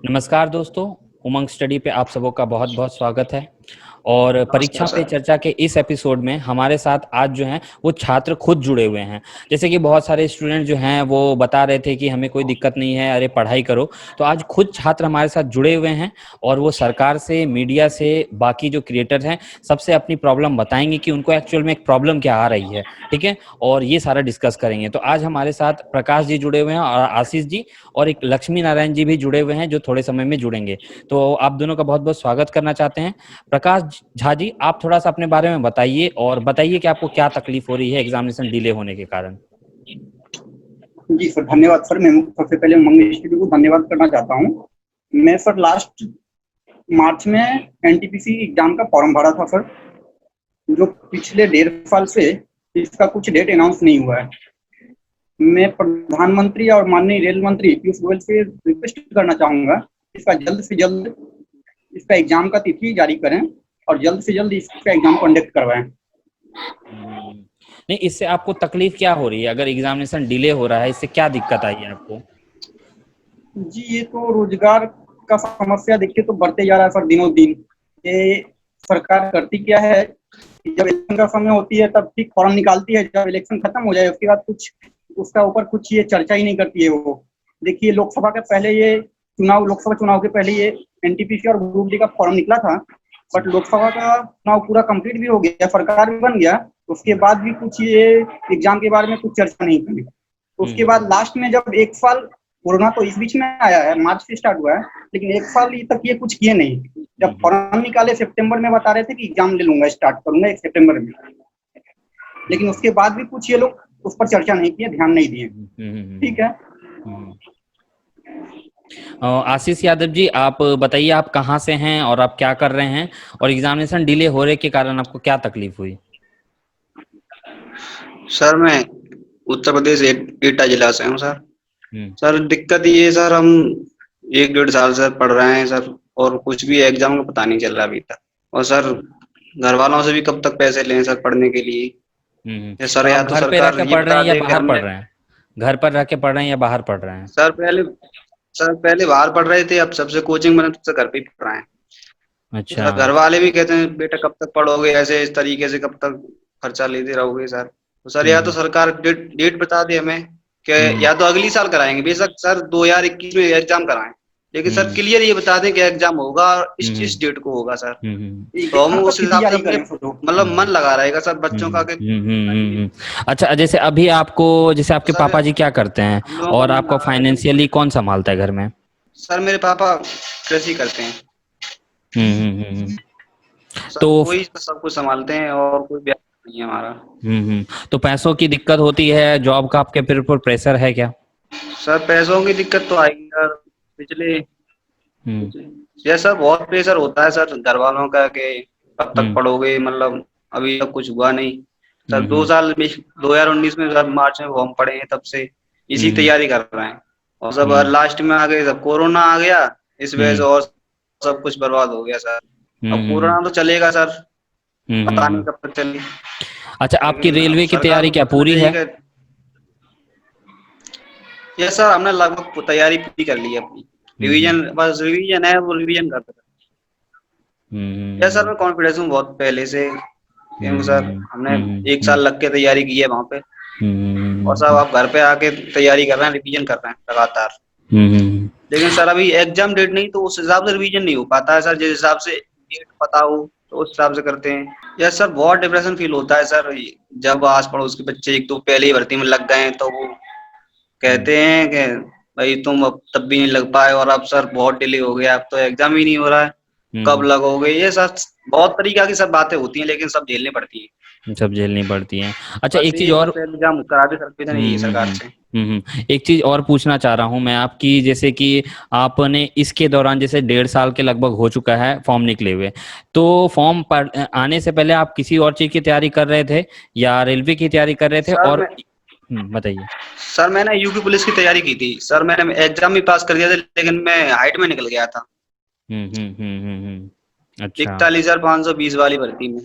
नमस्कार दोस्तों, उमंग स्टडी पे आप सबों का बहुत-बहुत स्वागत है। और नमस्कार परीक्षा पे सर। चर्चा के इस एपिसोड में हमारे साथ आज जो हैं वो छात्र खुद जुड़े हुए हैं। जैसे कि बहुत सारे स्टूडेंट जो हैं वो बता रहे थे कि हमें कोई दिक्कत नहीं है, अरे पढ़ाई करो। तो आज खुद छात्र हमारे साथ जुड़े हुए हैं और वो सरकार से, मीडिया से, बाकी जो क्रिएटर हैं, सबसे अपनी प्रॉब्लम बताएँगे कि उनको एक्चुअल में एक प्रॉब्लम क्या आ रही है, ठीक है? और ये सारा डिस्कस करेंगे। तो आज हमारे साथ प्रकाश जी जुड़े हुए हैं और आशीष जी और एक लक्ष्मी नारायण जी भी जुड़े हुए हैं जो थोड़े समय में जुड़ेंगे। तो आप दोनों का बहुत-बहुत स्वागत करना चाहते हैं। प्रकाश झा जी, आप थोड़ा-सा अपने बारे में बताइए और बताइए कि आपको क्या तकलीफ हो रही है एग्ज़ामिनेशन डिले होने के कारण? जी सर, धन्यवाद सर। मैं सबसे पहले उमंग इंस्टीट्यूट को धन्यवाद करना चाहता हूँ। मैं सर लास्ट मार्च में एनटीपीसी एग्जाम का फॉर्म भरा था सर, जो पिछले 1.5 साल से इसका कुछ डेट अनाउंस नहीं हुआ है। मैं प्रधानमंत्री और माननीय रेल मंत्री पीयूष गोयल से रिक्वेस्ट करना चाहूँगा, इसका जल्द से जल्द इसका एग्जाम का तिथि जारी करें और जल्द से जल्द इसका एग्जाम कंडक्ट करवाएं। नहीं, इससे आपको तकलीफ क्या हो रही है? अगर एग्ज़ामिनेशन डिले हो रहा है, इससे क्या दिक्कत आई है आपको? जी, ये तो रोजगार का समस्या देखिए तो बढ़ते जा रहा है सर दिनों दिन। ये सरकार करती क्या है, जब इलेक्शन का समय होती है तब ठीक फॉर्म निकालती है, जब इलेक्शन खत्म हो जाए उसके बाद कुछ उसका ऊपर कुछ ये चर्चा ही नहीं करती है वो। देखिए लोकसभा के पहले ये लोकसभा चुनाव के पहले ये एनटीपीसी और ग्रुप डी का फॉर्म निकला था, बट लोकसभा का चुनाव पूरा कंप्लीट भी हो गया, सरकार भी बन गया, उसके बाद भी कुछ ये एग्जाम के बारे में कुछ चर्चा नहीं करी। उसके बाद लास्ट में जब 1 साल, कोरोना तो इस बीच में आया है, मार्च से स्टार्ट हुआ है, लेकिन 1 साल तक ये कुछ किए नहीं। जब फॉर्म निकाले सितंबर में बता रहे थे कि एग्जाम ले लूंगा, स्टार्ट करूंगा 1 सितंबर में, लेकिन उसके बाद भी कुछ ये लोग उस पर चर्चा नहीं किए, ध्यान नहीं दिए। ठीक है। आशीष यादव जी, आप बताइए आप कहाँ से हैं और आप क्या कर रहे हैं और एग्ज़ामिनेशन डिले होने के कारण आपको क्या तकलीफ हुई? सर मैं उत्तर प्रदेश एटा जिला से हूँ सर। हुँ। सर दिक्कत ये है सर, हम 1 डेढ़ साल से पढ़ रहे हैं सर, और कुछ भी एग्जाम का पता नहीं चल रहा अभी तक। और सर घर वालों से भी कब तक पैसे लें सर पढ़ने के लिए। या सर तो या आप तो घर पे रह सरकार के ये पढ़ रहे बता हैं या दे कि बाहर पढ़ हमने रहे हैं? घर पर रह के पढ़ रहे हैं या बाहर पढ़ रहे हैं? सर पहले बाहर पढ़ रहे थे, अब सबसे कोचिंग बने तो घर पे ही पढ़ रहे हैं। तो अच्छा। सर घर वाले भी कहते हैं बेटा कब तक पढ़ोगे, ऐसे इस तरीके से कब तक खर्चा लेते रहोगे सर। तो सर या तो हुँ, सरकार डेट बता दे हमें कि हुँ, या तो अगली साल कराएंगे, बेशक सर 2021 में एग्जाम कराएं, लेकिन सर हुँ, क्लियर ये बता दें कि एग्जाम होगा और इस हुँ, डेट को होगा सर। हुँ, तो हम एग्जाम का उस तिथि हिसाब से जारी अपने करें सर लोग। मतलब मन लगा रहेगा सर बच्चों का कि हुँ। अच्छा, जैसे अभी आपको जैसे तो आपके सर पापा जी क्या करते हैं हम लोगों का और मन आपको लगा रहेगा। फाइनेंशियली कौन सँभालता है घर में? सर मेरे पापा कृषि करते हैं हुँ। सर, तो वही सब कुछ संभालते हैं और कोई व्यापार नहीं है हमारा। तो पैसों की दिक्कत होती है, जॉब का आपके फिर ऊपर प्रेशर है क्या? सर पैसों की दिक्कत तो आएगी यार, पिछले हुँ, ये सर बहुत प्रेशर होता है सर घर वालों का कि कब तक हुँ, पढ़ोगे, मतलब अभी तक कुछ हुआ नहीं। सर हुँ, 2 साल में 2019 में सर मार्च में फॉर्म पड़े हैं, तब से इसी हुँ, तैयारी कर रहे हैं, और सब हुँ, लास्ट में आ गए, सब कोरोना आ गया इस वजह से, हुँ, और सब कुछ बर्बाद हो गया सर। अब हुँ, कोरोना तो चलेगा सर, पता नहीं हुँ। कब तक चले, अच्छा, आपकी लेकिन अब रेलवे की सरकार तैयारी को क्या सोचना पूरी चाहिए है? कि ये सर हमने लगभग तैयारी पूरी कर ली है अपनी। हुँ, हुँ, रिवीजन बस रिवीजन है, वो रिवीजन कर रहे हैं। यस सर हुँ, मैं कॉन्फिडेंस हूँ बहुत पहले से, क्योंकि सर हमने एक हुँ, साल लग के तैयारी की है वहाँ पे, और सब हुँ, आप घर पे आके तैयारी कर रहे हैं, रिवीजन कर रहे हैं लगातार। हुँ, लेकिन सर अभी एग्जाम डेट नहीं, तो उस हिसाब से रिवीजन नहीं हो पाता है सर, जिस हिसाब से डेट पता हो तो उस हिसाब से करते हैं। यस सर बहुत डिप्रेशन फील होता है सर, जब आस पड़ोस के बच्चे एक तो पहले ही भर्ती में लग गए हैं, तो वो कहते हैं कि भाई तुम अब तब भी नहीं लग पाए, और अब सर बहुत डिले हो गया, अब तो एग्जाम ही नहीं हो रहा है, कब हुँ, लगोगे। ये सर बहुत तरीका की सब बातें होती हैं, लेकिन सब झेलनी पड़ती है। सब झेलनी पड़ती हैं। अच्छा, बस एक चीज़ एक और। बस एग्जाम करा दे सर, इतना यही है सरकार से। एक चीज़ और पूछना चाह रहा हूँ मैं आपकी, जैसे कि आपने इसके दौरान जैसे 1.5 साल के लगभग हो चुका है फॉर्म निकले हुए, तो फॉर्म आने से पहले आप किसी और चीज़ की तैयारी कर रहे थे या रेलवे की तैयारी कर रहे थे सर और मैं बताइए। सर मैंने यूपी पुलिस की तैयारी की थी सर, मैंने एग्जाम भी पास कर दिया था, लेकिन मैं हाइट में निकल गया था अच्छा। 41,520 वाली भर्ती में।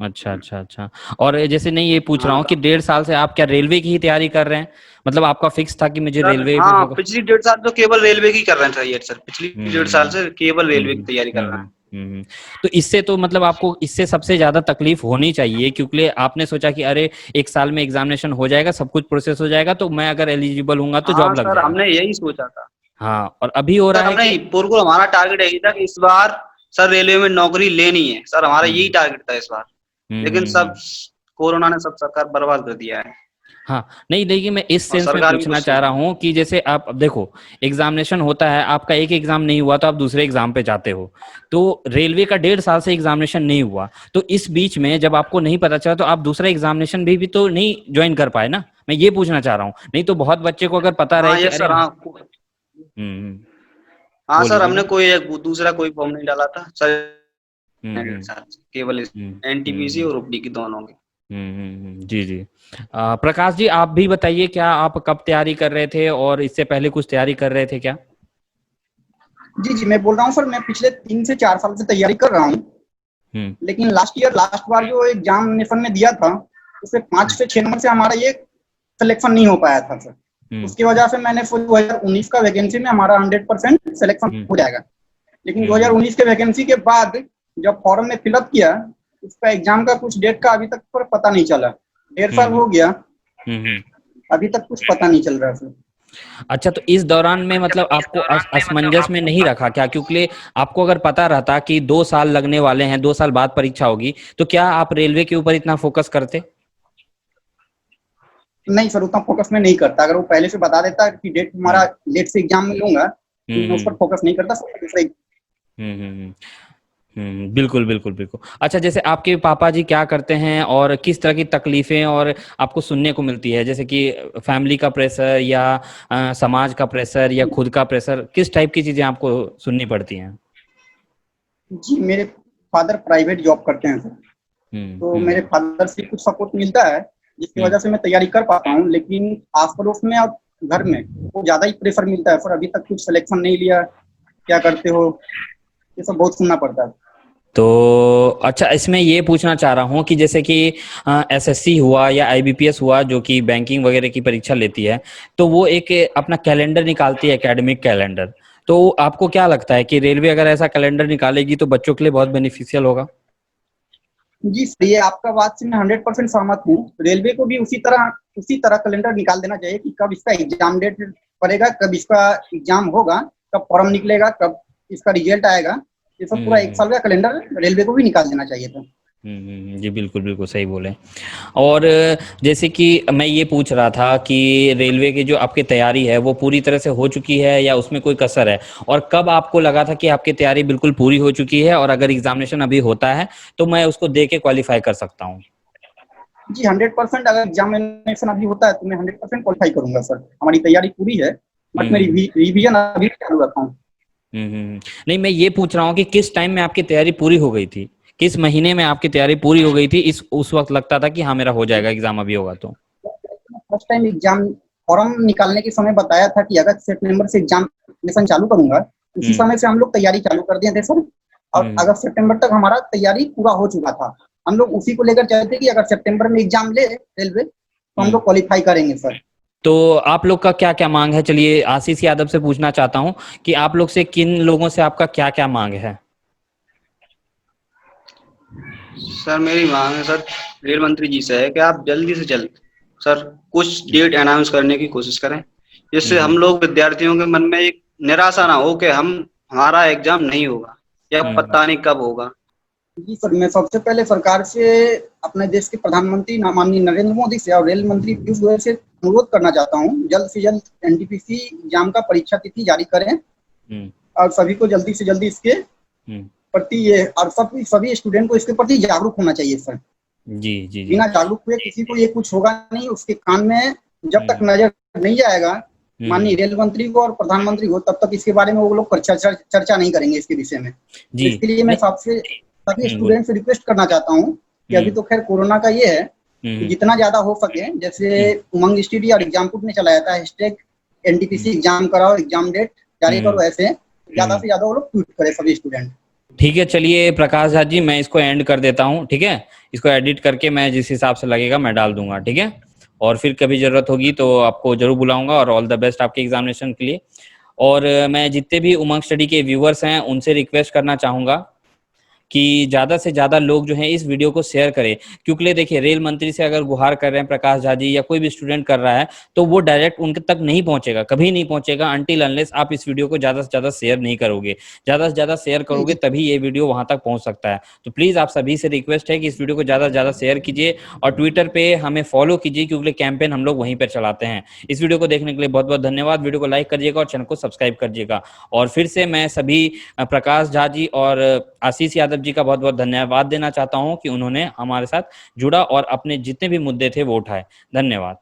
अच्छा अच्छा अच्छा। और जैसे नहीं, ये पूछ रहा हाँ हूँ कि 1.5 साल से आप क्या रेलवे की ही तैयारी कर रहे हैं? मतलब आपका फिक्स था कि मुझे सर, रेलवे में हाँ होगा। पिछली 1.5 साल तो केवल रेलवे की कर रहे थे ये सर, पिछली 1.5 साल हम्म से केवल हम्म रेलवे की हम्म तैयारी कर हम्म रहे हम्म हैं। हम्म। तो इससे तो मतलब आपको इससे सबसे ज्यादा तकलीफ होनी चाहिए, क्योंकि आपने सोचा कि अरे 1 साल में एग्जामिनेशन हो जाएगा, सब कुछ प्रोसेस हो जाएगा, तो मैं अगर एलिजिबल हूंगा तो हाँ जॉब लग सर, जाएगा। हमने यही सोचा था। हाँ, और अभी हो रहा सर है हमने कि बिल्कुल, हमारा टारगेट यही था कि इस बार सर रेलवे में नौकरी लेनी है सर, हमारा यही हम्म टारगेट था इस बार। लेकिन हम्म। सब कोरोना ने सब सरकार बर्बाद कर दिया है। हाँ, नहीं देखिए, मैं इस और सेंस में सरकार भी पूछना कुछ चाह रहा हूँ कि जैसे आप अब देखो, एग्जामिनेशन होता है, आपका एक एग्जाम नहीं हुआ तो आप दूसरे एग्जाम पे जाते हो। तो रेलवे का 1.5 साल से एग्जामिनेशन नहीं हुआ, तो इस बीच में जब आपको नहीं पता चला तो आप दूसरा एग्जामिनेशन भी तो नहीं ज्वाइन कर पाए ना। मैं ये पूछना चाह रहा हूँ, नहीं तो बहुत बच्चे को अगर पता रहे हाँ कि यस अरे सर, हाँ। हम्म। हाँ बोलिए सर, हमने बोलिए। कोई दूसरा कोई फॉर्म नहीं डाला था सर। हम्म। केवल एनटीपीसी हम्म और ओपी की दोनों की। जी जी। प्रकाश जी, आप भी बताइए, क्या आप कब तैयारी कर रहे थे और इससे पहले कुछ तैयारी कर रहे थे क्या? जी जी, मैं बोल रहा हूँ सर, मैं पिछले 3 से 4 साल से तैयारी कर रहा हूँ। हम्म लेकिन लास्ट बार जो एग्जामिनेशन में दिया था, उसमें 5 से 6 नंबर से हमारा ये सिलेक्शन नहीं हो पाया था सर। हम्म उसकी वजह से मैंने फिर 2019 का वैकेंसी में हमारा 100% सिलेक्शन हम्म हो जाएगा। लेकिन हम्म 2019 के वैकेंसी के बाद जब फॉर्म में फिलअप किया, उसका एग्जाम का कुछ डेट का अभी तक पर पता नहीं चला। 1.5 साल हम्म हो गया, हम्म। अभी तक कुछ पता नहीं चल रहा सर। अच्छा, तो इस दौरान में मतलब आपको असमंजस में नहीं रखा क्या? क्योंकि आपको अगर पता रहता कि 2 साल लगने वाले हैं, 2 साल बाद परीक्षा होगी, तो क्या आप रेलवे के ऊपर इतना फोकस करते? नहीं सर, उतना फोकस में नहीं करता। अगर वो पहले से बता देता कि डेट हम्म तुम्हारा लेट से एग्जाम में लूंगा, तो मैं उस पर हम्म फोकस नहीं करता सर। दूसरे हम्म हम्म बिल्कुल बिल्कुल बिल्कुल। अच्छा, जैसे आपके पापा जी क्या करते हैं और किस तरह की तकलीफें और आपको सुनने को मिलती है, जैसे कि फैमिली का प्रेशर या समाज का प्रेशर या खुद का प्रेशर, किस टाइप की चीजें आपको सुननी पड़ती हैं? जी, मेरे फादर प्राइवेट जॉब करते हैं सर। तो मेरे हम्म फादर से कुछ सपोर्ट मिलता है, जिसकी हम्म वजह से मैं तैयारी कर पाता हूँ। लेकिन आस पड़ोस में और घर में वो ज्यादा ही प्रेशर मिलता है सर। अभी तक कुछ सिलेक्शन नहीं लिया, क्या करते हो, ये सब बहुत सुनना पड़ता है। तो अच्छा, इसमें ये पूछना चाह रहा हूँ कि जैसे कि एसएससी हुआ या आईबीपीएस हुआ, जो कि बैंकिंग वगैरह की परीक्षा लेती है, तो वो एक अपना कैलेंडर निकालती है, एकेडमिक कैलेंडर। तो आपको क्या लगता है कि रेलवे अगर ऐसा कैलेंडर निकालेगी तो बच्चों के लिए बहुत बेनिफिशियल होगा? जी सर, ये आपका बात से मैं 100% सहमत हूँ। रेलवे को भी उसी तरह कैलेंडर निकाल देना चाहिए कि कब इसका एग्जाम डेट पड़ेगा, कब इसका एग्जाम होगा, कब फॉर्म निकलेगा, कब इसका रिजल्ट आएगा। ये सब पूरा एक हम्म साल का कैलेंडर रेलवे को भी निकाल देना चाहिए था। जी बिल्कुल बिल्कुल सही बोले। और जैसे कि मैं ये पूछ रहा था कि रेलवे की जो आपकी तैयारी है वो पूरी तरह से हो चुकी है या उसमें कोई कसर है, और कब आपको लगा था कि आपकी तैयारी बिल्कुल पूरी हो चुकी है और अगर एग्जामिनेशन अभी होता है तो मैं उसको दे के क्वालिफाई कर सकता हूँ? जी 100%, अगर एग्जामिनेशन अभी होता है तो मैं 100% क्वालिफाई करूंगा सर। हमारी तैयारी पूरी है, बट मैं हम्म रिवीजन अभी चालू रखा हूँ। नहीं, मैं ये पूछ रहा हूँ कि किस टाइम में आपकी तैयारी पूरी हो गई थी, किस महीने में आपकी तैयारी पूरी हो गई थी, इस उस वक्त लगता था कि हाँ मेरा हो जाएगा एग्जाम अभी होगा तो? फर्स्ट टाइम एग्जाम फॉर्म निकालने के समय बताया था कि अगस्त सितंबर से एग्जामिनेशन चालू करूंगा। उसी हम्म समय से हम लोग तैयारी चालू कर दिए थे सर। और हम्म अगस्त सितंबर तक हमारा तैयारी पूरा हो चुका था। हम लोग उसी को लेकर चले थे कि अगर सितंबर में एग्जाम ले रेलवे तो हम हम्म। लोग क्वालिफाई करेंगे सर। तो आप लोग का क्या क्या मांग है? चलिए आशीष यादव से पूछना चाहता हूँ कि आप लोग से किन लोगों से आपका क्या क्या मांग है? सर मेरी मांग है सर, रेल मंत्री जी से है कि आप जल्दी से जल्द सर कुछ डेट अनाउंस करने की कोशिश करें, जिससे हम्म हम लोग विद्यार्थियों के मन में एक निराशा ना हो कि हमारा एग्जाम नहीं होगा या हम्म पता नहीं कब होगा। जी सर, मैं सबसे पहले सरकार से, अपने देश के प्रधानमंत्री माननीय नरेंद्र मोदी से और रेल मंत्री पीयूष गोयल से अनुरोध करना चाहता हूँ, जल्द से जल्द एनटीपीसी एग्जाम का परीक्षा तिथि जारी करें। हम्म और सभी को जल्दी से जल्दी इसके हम्म। प्रति ये, और सभी स्टूडेंट को इसके प्रति जागरूक होना चाहिए सर। जी जी जी। बिना जागरूक हुए किसी को ये कुछ होगा नहीं। उसके कान में जब तक हम्म नजर नहीं जाएगा हम्म। माननीय रेल मंत्री को और प्रधानमंत्री को, तब तक इसके बारे में वो लोग चर्चा नहीं करेंगे इसके विषय में। तो जी। इसके लिए मैं नहीं। सबसे सभी बोल। स्टूडेंट से रिक्वेस्ट करना चाहता हूँ कि अभी हम्म तो खैर कोरोना का ये है कि हम्म जितना ज्यादा हो सके, जैसे हम्म उमंग स्टडी और एग्जामपुट ने चलाया था हैशटैग हम्म एनटीपीसी एग्जाम कराओ, एग्जाम डेट जारी हम्म करो, ऐसे ज्यादा हम्म। से ज्यादा वो लोग ट्वीट करें सभी स्टूडेंट। ठीक है, चलिए प्रकाश झा जी, मैं इसको एंड कर देता हूँ, ठीक है। इसको एडिट करके मैं जिस हिसाब से लगेगा मैं डाल दूंगा, ठीक है। और फिर कभी जरूरत होगी तो आपको जरूर बुलाऊंगा, और ऑल द बेस्ट आपके एग्जामिनेशन के लिए। और मैं जितने भी उमंग स्टडी के व्यूअर्स हैं उनसे रिक्वेस्ट करना चाहूंगा कि ज्यादा से ज्यादा लोग जो है इस वीडियो को शेयर करें, क्योंकि देखिए रेल मंत्री से अगर गुहार कर रहे हैं प्रकाश झा जी, या कोई भी स्टूडेंट कर रहा है, तो वो डायरेक्ट उनके तक नहीं पहुंचेगा, कभी नहीं पहुंचेगा अनटिल अनलेस आप इस वीडियो को ज्यादा से ज्यादा शेयर नहीं करोगे। ज्यादा से ज्यादा शेयर करोगे तभी ये वीडियो वहां तक पहुंच सकता है। तो प्लीज आप सभी से रिक्वेस्ट है कि इस वीडियो को ज्यादा से ज्यादा शेयर कीजिए, और ट्विटर पे हमें फॉलो कीजिए, क्योंकि कैंपेन हम लोग वहीं पर चलाते हैं। इस वीडियो को देखने के लिए बहुत बहुत धन्यवाद। वीडियो को लाइक करिएगा और चैनल को सब्सक्राइब करिएगा। और फिर से मैं सभी प्रकाश झा जी और आशीष यादव जी का बहुत बहुत धन्यवाद देना चाहता हूं कि उन्होंने हमारे साथ जुड़ा और अपने जितने भी मुद्दे थे वो उठाए। धन्यवाद।